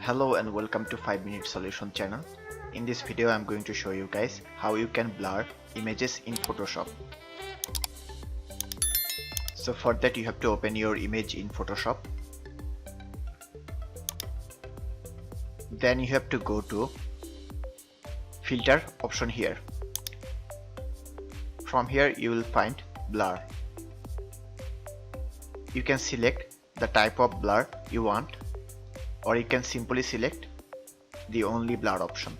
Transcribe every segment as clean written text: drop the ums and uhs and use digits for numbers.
Hello and welcome to 5-Minute Solution channel. In this video I'm going to show you guys how you can blur images in Photoshop. So for that you have to open your image in Photoshop. Then you have to go to filter option here. From here you will find blur. You can select the type of blur you want, or you can simply select the only blur option.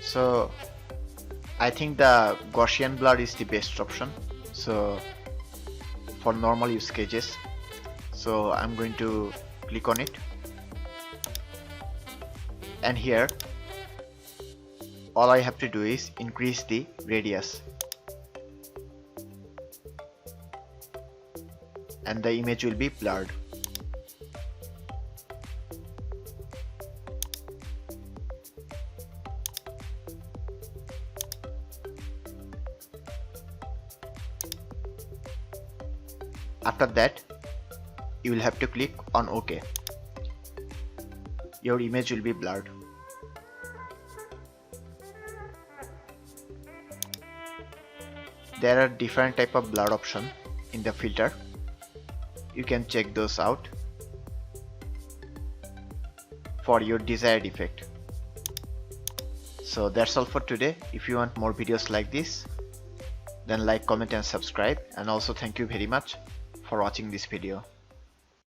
So I think the Gaussian blur is the best option, so for normal use cases. So I'm going to click on it, and here all I have to do is increase the radius, and the image will be blurred. After that you will have to click on OK. Your image will be blurred. There are different type of blur option in the filter. You can check those out for your desired effect. So that's all for today. If you want more videos like this, then like, comment and subscribe, and also thank you very much for watching this video.